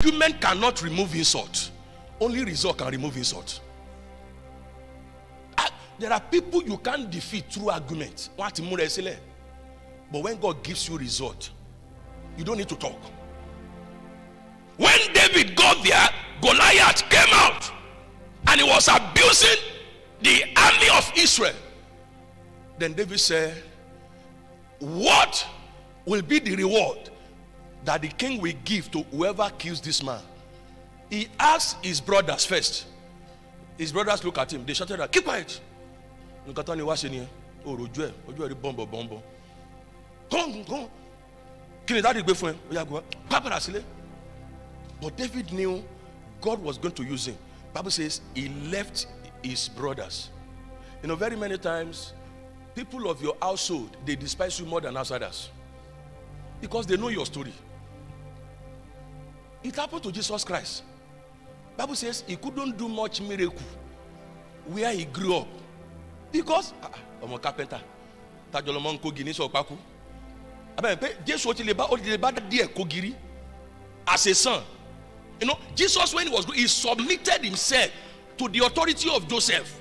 Argument cannot remove insult. Only result can remove insult. There are people you can't defeat through argument. But when God gives you result, you don't need to talk. When David got there, Goliath came out and he was abusing the army of Israel. Then David said, what will be the reward that the king will give to whoever kills this man? He asked his brothers first. His brothers look at him. They shouted out, keep quiet. Come. But David knew God was going to use him. Bible says he left his brothers. You know, very many times, people of your household, they despise you more than outsiders. Because they know your story. It happened to Jesus Christ. Bible says he couldn't do much miracle where he grew up. Because I'm a carpenter. As a son. You know, Jesus, when he was he submitted himself to the authority of Joseph.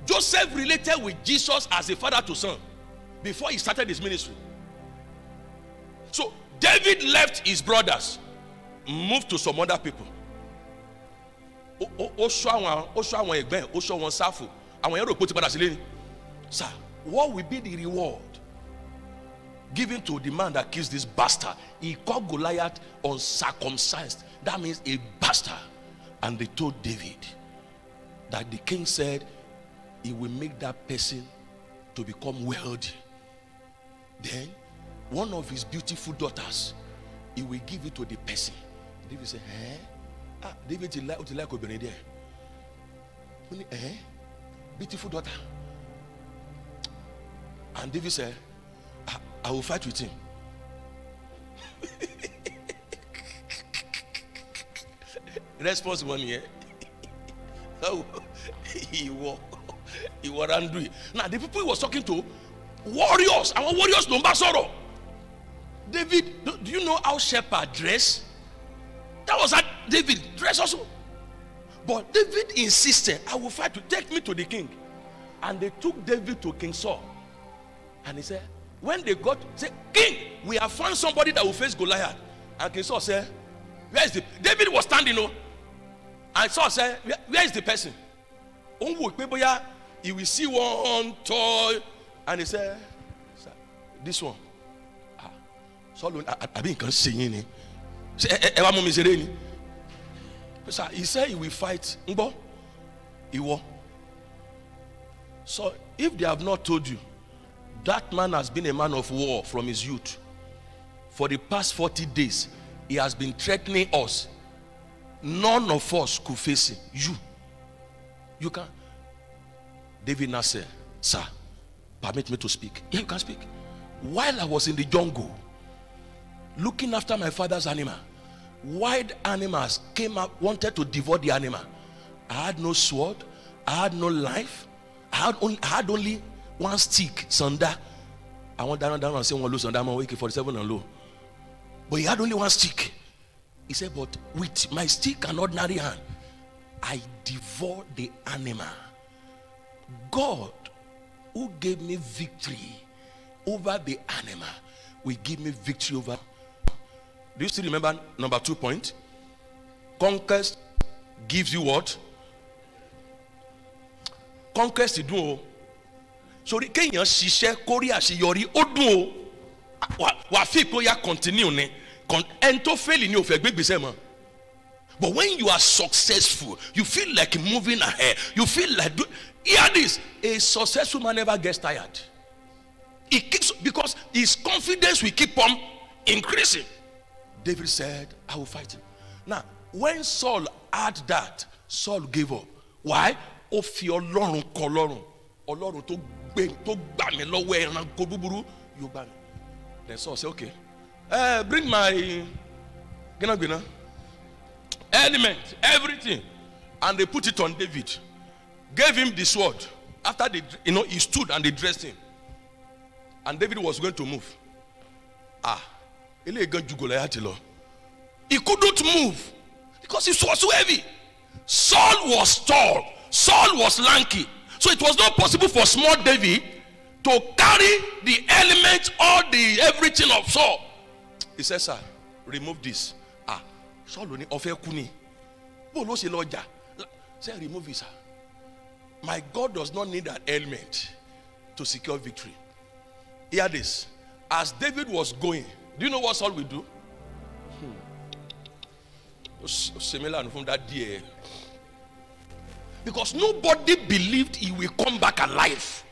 Joseph related with Jesus as a father to son before he started his ministry. So David left his brothers, moved to some other people. Sir, what will be the reward given to the man that kills this bastard? He called Goliath uncircumcised. That means a bastard. And they told David that the king said he will make that person to become wealthy. Then one of his beautiful daughters, he will give it to the person. David said, David, you like Obìnrin there? Beautiful daughter. And David said, I will fight with him. Response 1 year. He was angry. Now the people he was talking to, warriors. Our warriors don't sorrow. David, do you know how shepherd dress? That was how David dressed also. But David insisted, I will fight to take me to the king. And they took David to King Saul. And he said, when they got, say, king, we have found somebody that will face Goliath. And King Saul said, where is the, David was standing, and Saul said, where is the person? He will see one toy. And he said, this one. Saul, I've been saying, he said he will fight. He will. So if they have not told you, that man has been a man of war from his youth. For the past 40 days, he has been threatening us. None of us could face him. You can. David now said, sir, permit me to speak. Yeah, you can speak. While I was in the jungle, looking after my father's animal, wild animals came up, wanted to devour the animal. I had no sword, I had no knife, I had only one stick, sanda. I want down and say one low sanda, I'm waking 47 and low. But he had only one stick. He said, but with my stick and ordinary hand, I devoured the animal. God, who gave me victory over the animal, will give me victory over. Do you still remember number 2 point? Conquest gives you what? Conquest is do. So the Kenyan ṣiṣẹ́ kórí àṣeyọrí ó dùn o. Wà fi kó ya continue ni. En tó fail ni ó fẹ́ gbé gbèsè mọ́. But when you are successful, you feel like moving ahead. You feel like hear this. A successful man never gets tired. He keeps, because his confidence will keep on increasing. David said, I will fight him. Now, when Saul heard that, Saul gave up. Why? Ó fi Ọlọ́run kọ lọ́rùn. Ọlọ́run tó gbà mí lọ́wọ́ ẹranko búburú yóò gbà mí. Then Saul said, okay, bring my element, everything. And they put it on David. Gave him the sword. After they, he stood and they dressed him. And David was going to move. Ele gan ju Goliath lọ. He couldn't move because it was so heavy. Saul was tall. Saul was lanky. So it was not possible for small David to carry the element or the everything of Saul. He said, sir, remove this. Saul only offer kuni. Say, remove it, sir. My God does not need an element to secure victory. Hear this. As David was going, do you know what Saul will do? Similar from that day. Because nobody believed he will come back alive.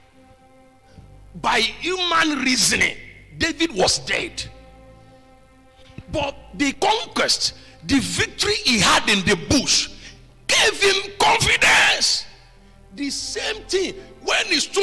By human reasoning, David was dead. But the conquest, the victory he had in the bush, gave him confidence. The same thing when he stood